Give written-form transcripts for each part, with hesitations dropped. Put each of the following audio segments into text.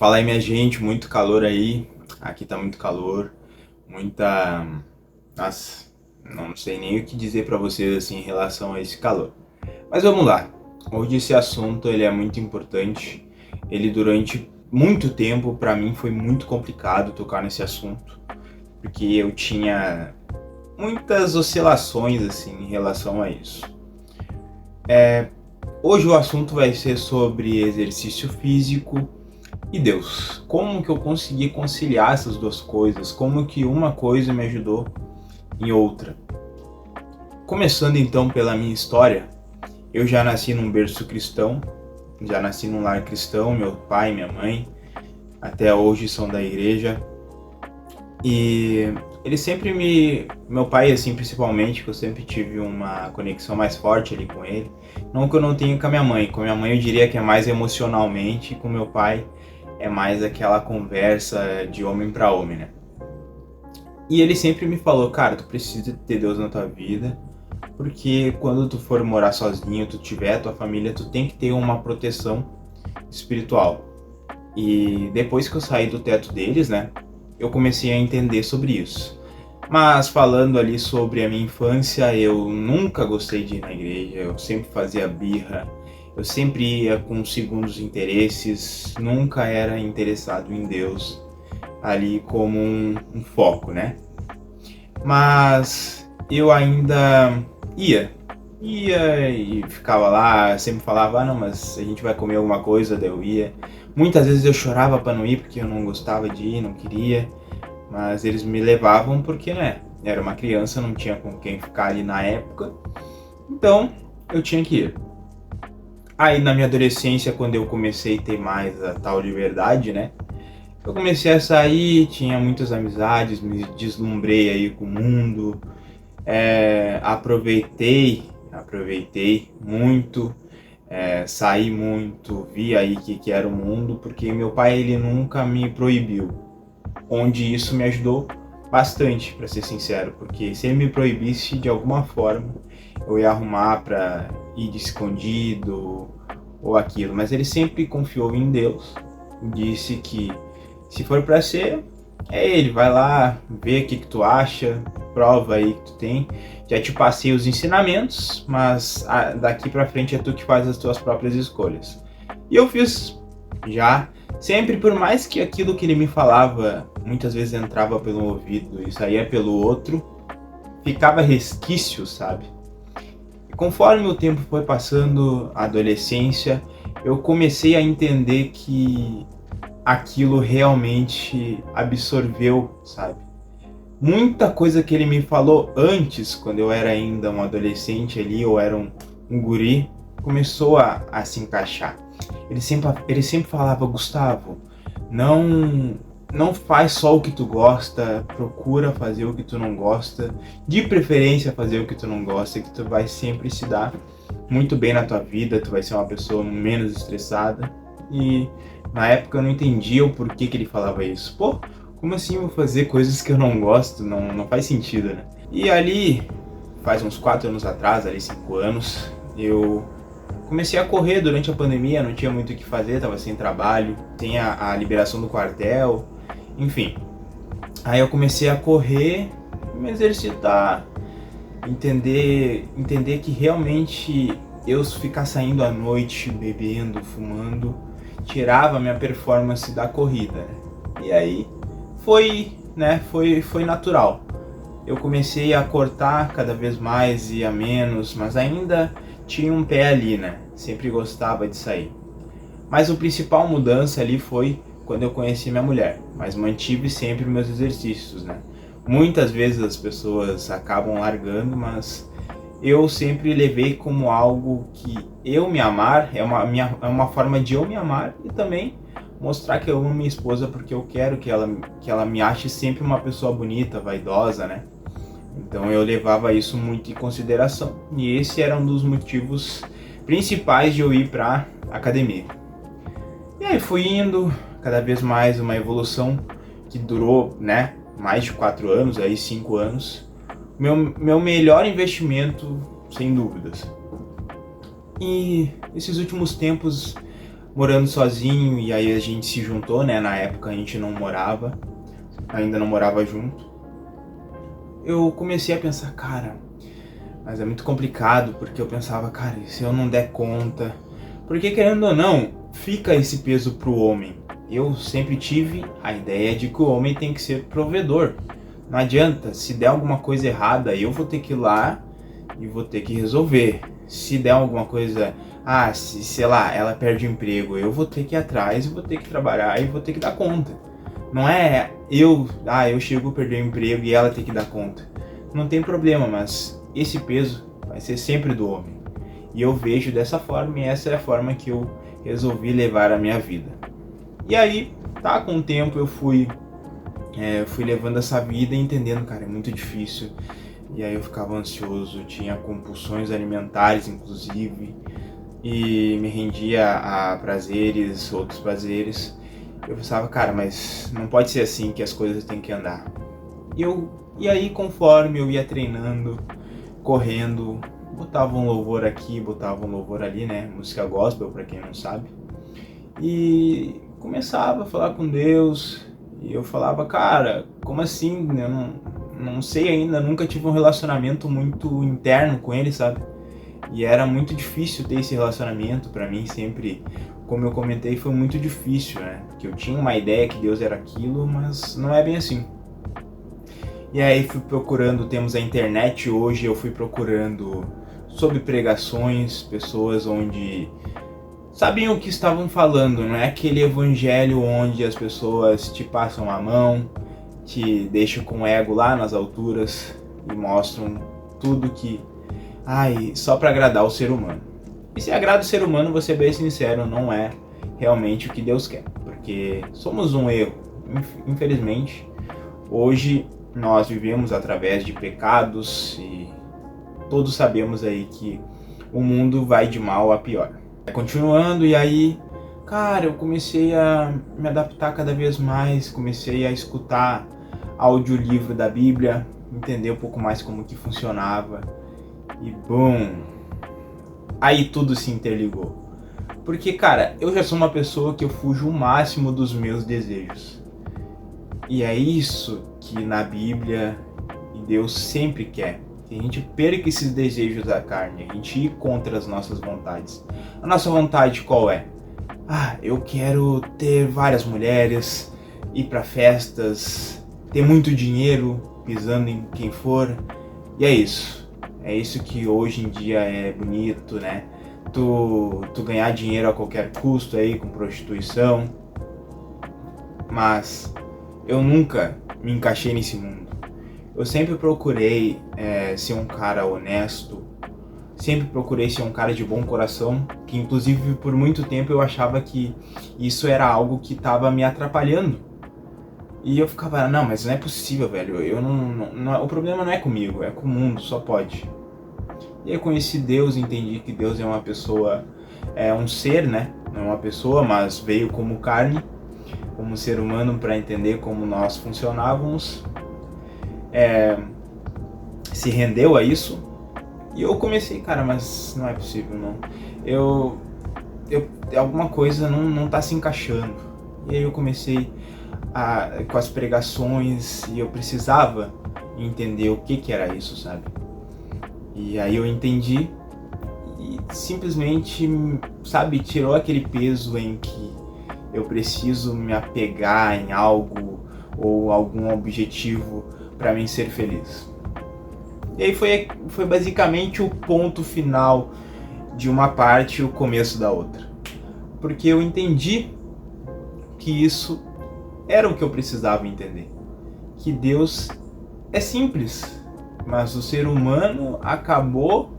Fala aí, minha gente, muito calor aí. Aqui tá muito calor, muita. Nossa, não sei nem o que dizer pra vocês assim em relação a esse calor. Mas vamos lá. Hoje esse assunto ele é muito importante. Ele durante muito tempo pra mim foi muito complicado tocar nesse assunto, porque eu tinha muitas oscilações assim em relação a isso. Hoje o assunto vai ser sobre exercício físico e Deus. Como que eu consegui conciliar essas duas coisas? Como que uma coisa me ajudou em outra? Começando então pela minha história, eu já nasci num berço cristão, já nasci num lar cristão, meu pai e minha mãe até hoje são da igreja. E ele sempre meu pai assim principalmente, que eu sempre tive uma conexão mais forte ali com ele. Não que eu não tenha com a minha mãe, com a minha mãe eu diria que é mais emocionalmente, com meu pai é mais aquela conversa de homem para homem, né? E ele sempre me falou, cara, tu precisa ter Deus na tua vida, porque quando tu for morar sozinho, tu tiver tua família, tu tem que ter uma proteção espiritual. E depois que eu saí do teto deles, né, eu comecei a entender sobre isso. Mas falando ali sobre a minha infância, eu nunca gostei de ir na igreja, eu sempre fazia birra, eu sempre ia com segundos interesses, nunca era interessado em Deus ali como um foco, né? Mas eu ainda ia e ficava lá, sempre falava, ah não, mas a gente vai comer alguma coisa, daí eu ia. Muitas vezes eu chorava para não ir porque eu não gostava de ir, não queria, mas eles me levavam porque, né, era uma criança, não tinha com quem ficar ali na época, então eu tinha que ir. Aí na minha adolescência, quando eu comecei a ter mais a tal liberdade, né, eu comecei a sair, tinha muitas amizades, me deslumbrei aí com o mundo, aproveitei muito, saí muito, vi aí que era o mundo, porque meu pai ele nunca me proibiu, onde isso me ajudou bastante, para ser sincero, porque se ele me proibisse de alguma forma, eu ia arrumar para ir de escondido ou aquilo, mas ele sempre confiou em Deus, disse que se for para ser, é ele, vai lá, vê o que tu acha, prova aí que tu tem. Já te passei os ensinamentos, mas daqui pra frente é tu que faz as tuas próprias escolhas. E eu fiz já, sempre por mais que aquilo que ele me falava muitas vezes entrava pelo ouvido e saía pelo outro, ficava resquício, sabe? E conforme o tempo foi passando, a adolescência, eu comecei a entender que aquilo realmente absorveu, sabe? Muita coisa que ele me falou antes, quando eu era ainda um adolescente ali, ou era um guri, começou a se encaixar. Ele sempre falava, Gustavo, não, não faz só o que tu gosta, procura fazer o que tu não gosta, de preferência fazer o que tu não gosta, que tu vai sempre se dar muito bem na tua vida, tu vai ser uma pessoa menos estressada. E na época eu não entendia o porquê que ele falava isso. Pô, como assim eu vou fazer coisas que eu não gosto? Não faz sentido, né? E ali, faz uns 4 anos atrás, ali 5 anos, eu comecei a correr durante a pandemia, não tinha muito o que fazer, tava sem trabalho, tem a liberação do quartel, enfim. Aí eu comecei a correr, me exercitar, entender que realmente eu ficar saindo à noite, bebendo, fumando, tirava a minha performance da corrida, né? E aí foi natural. Eu comecei a cortar cada vez mais e a menos, mas ainda tinha um pé ali, né? Sempre gostava de sair. Mas a principal mudança ali foi quando eu conheci minha mulher, mas mantive sempre meus exercícios, né? Muitas vezes as pessoas acabam largando, mas eu sempre levei como algo que eu me amar, é uma forma de eu me amar e também mostrar que eu amo minha esposa porque eu quero que ela me ache sempre uma pessoa bonita, vaidosa, né? Então eu levava isso muito em consideração e esse era um dos motivos principais de eu ir pra academia. E aí fui indo, cada vez mais uma evolução que durou, né, mais de 4 anos, aí 5 anos. Meu melhor investimento, sem dúvidas. E esses últimos tempos morando sozinho, e aí a gente se juntou, né? Na época a gente ainda não morava junto. Eu comecei a pensar, cara, mas é muito complicado, porque eu pensava, cara, e se eu não der conta? Porque querendo ou não, fica esse peso pro homem. Eu sempre tive a ideia de que o homem tem que ser provedor. Não adianta, se der alguma coisa errada, eu vou ter que ir lá e vou ter que resolver. Se der alguma coisa, sei lá, ela perde o emprego, eu vou ter que ir atrás, vou ter que trabalhar e vou ter que dar conta. Não é eu chego a perder o emprego e ela tem que dar conta. Não tem problema, mas esse peso vai ser sempre do homem. E eu vejo dessa forma, e essa é a forma que eu resolvi levar a minha vida. E aí, com o tempo eu fui levando essa vida e entendendo, cara, é muito difícil. E aí eu ficava ansioso, tinha compulsões alimentares inclusive, e me rendia a outros prazeres. Eu pensava, cara, mas não pode ser assim que as coisas têm que andar. E aí, conforme eu ia treinando, correndo, botava um louvor aqui, botava um louvor ali, né? Música gospel, pra quem não sabe. E começava a falar com Deus, e eu falava, cara, como assim? Eu não sei ainda, nunca tive um relacionamento muito interno com ele, sabe? E era muito difícil ter esse relacionamento pra mim, sempre, como eu comentei, foi muito difícil, né? Porque eu tinha uma ideia que Deus era aquilo, mas não é bem assim. E aí fui procurando, temos a internet hoje, eu fui procurando sobre pregações, pessoas onde sabiam o que estavam falando, não é aquele evangelho onde as pessoas te passam a mão, te deixam com o ego lá nas alturas e mostram tudo que só para agradar o ser humano. E se agrada o ser humano, vou ser bem sincero, não é realmente o que Deus quer, porque somos um erro. Infelizmente, hoje nós vivemos através de pecados e todos sabemos aí que o mundo vai de mal a pior. Continuando, e aí, cara, eu comecei a me adaptar cada vez mais, comecei a escutar audiolivro da Bíblia, entender um pouco mais como que funcionava, e aí tudo se interligou. Porque, cara, eu já sou uma pessoa que eu fujo o máximo dos meus desejos. E é isso que na Bíblia e Deus sempre quer. Que a gente perca esses desejos da carne, a gente ir contra as nossas vontades. A nossa vontade qual é? Eu quero ter várias mulheres, ir pra festas, ter muito dinheiro, pisando em quem for. E é isso. É isso que hoje em dia é bonito, né? Tu ganhar dinheiro a qualquer custo aí com prostituição. Mas eu nunca me encaixei nesse mundo. Eu sempre procurei ser um cara honesto, sempre procurei ser um cara de bom coração, que inclusive por muito tempo eu achava que isso era algo que estava me atrapalhando. E eu ficava, não, mas não é possível, velho, o problema não é comigo, é com o mundo, só pode. E aí eu conheci Deus, entendi que Deus é uma pessoa, é um ser, né, não é uma pessoa, mas veio como carne, como ser humano para entender como nós funcionávamos. Se rendeu a isso e eu comecei, cara, mas não é possível, não. Alguma coisa não tá se encaixando. E aí eu comecei com as pregações e eu precisava entender o que era isso, sabe? E aí eu entendi e simplesmente, sabe, tirou aquele peso em que eu preciso me apegar em algo ou algum objetivo para mim ser feliz. E aí foi basicamente o ponto final de uma parte e o começo da outra. Porque eu entendi que isso era o que eu precisava entender. Que Deus é simples, mas o ser humano acabou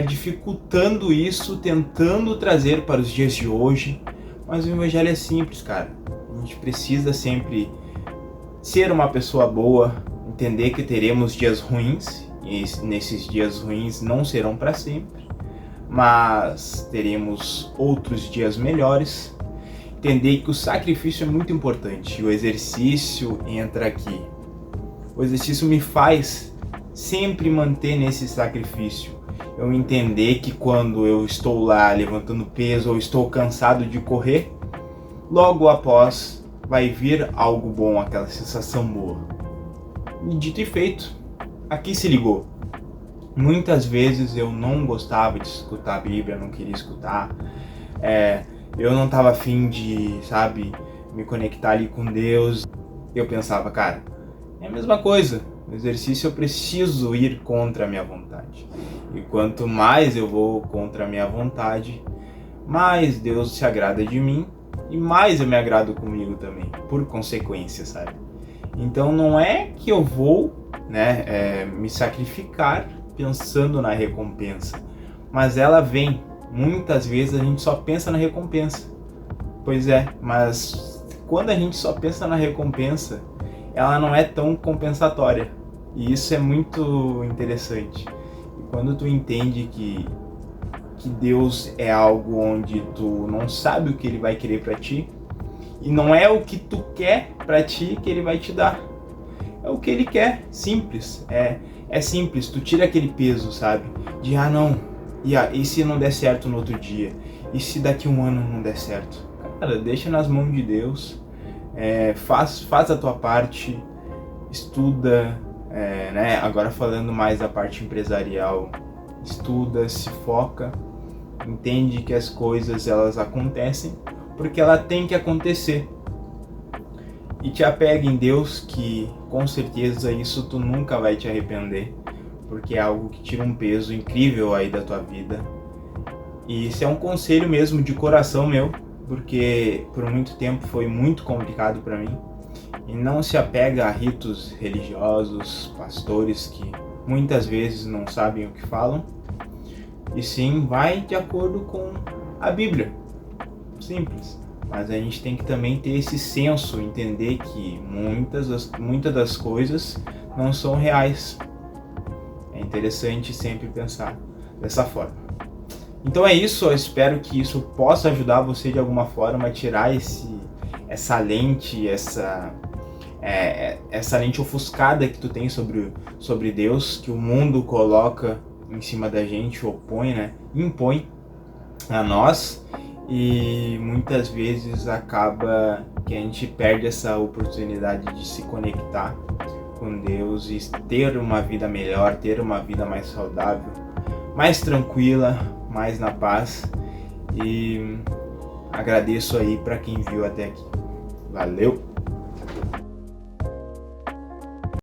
dificultando isso, tentando trazer para os dias de hoje. Mas o evangelho é simples, cara. A gente precisa sempre ser uma pessoa boa, entender que teremos dias ruins, e nesses dias ruins não serão para sempre, mas teremos outros dias melhores. Entender que o sacrifício é muito importante, e o exercício entra aqui. O exercício me faz sempre manter nesse sacrifício eu entender que quando eu estou lá levantando peso ou estou cansado de correr, logo após vai vir algo bom, aquela sensação boa. E dito e feito, aqui se ligou. Muitas vezes eu não gostava de escutar a Bíblia, não queria escutar, eu não estava afim de, me conectar ali com Deus. Eu pensava, cara, é a mesma coisa, no exercício eu preciso ir contra a minha vontade. E quanto mais eu vou contra a minha vontade, mais Deus se agrada de mim e mais eu me agrado comigo também, por consequência, sabe? Então não é que eu vou me sacrificar pensando na recompensa, mas ela vem. Muitas vezes a gente só pensa na recompensa. Pois é, mas quando a gente só pensa na recompensa, ela não é tão compensatória. E isso é muito interessante. E quando tu entende que Deus é algo onde tu não sabe o que Ele vai querer pra ti, e não é o que tu quer pra ti que Ele vai te dar. É o que Ele quer, simples. É simples, tu tira aquele peso, sabe? De não, e se não der certo no outro dia? E se daqui um ano não der certo? Cara, deixa nas mãos de Deus, faz a tua parte, estuda, agora falando mais da parte empresarial, estuda, se foca, entende que as coisas elas acontecem porque ela tem que acontecer. E te apega em Deus, que com certeza isso tu nunca vai te arrepender, porque é algo que tira um peso incrível aí da tua vida. E isso é um conselho mesmo de coração meu, porque por muito tempo foi muito complicado para mim. E não se apega a ritos religiosos, pastores que muitas vezes não sabem o que falam, e sim vai de acordo com a Bíblia. Simples. Mas a gente tem que também ter esse senso, entender que muitas das coisas não são reais. É interessante sempre pensar dessa forma. Então é isso, eu espero que isso possa ajudar você de alguma forma a tirar essa lente, essa lente ofuscada que tu tem sobre Deus, que o mundo coloca em cima da gente, impõe a nós. E muitas vezes acaba que a gente perde essa oportunidade de se conectar com Deus e ter uma vida melhor, ter uma vida mais saudável, mais tranquila, mais na paz. E agradeço aí para quem viu até aqui. Valeu!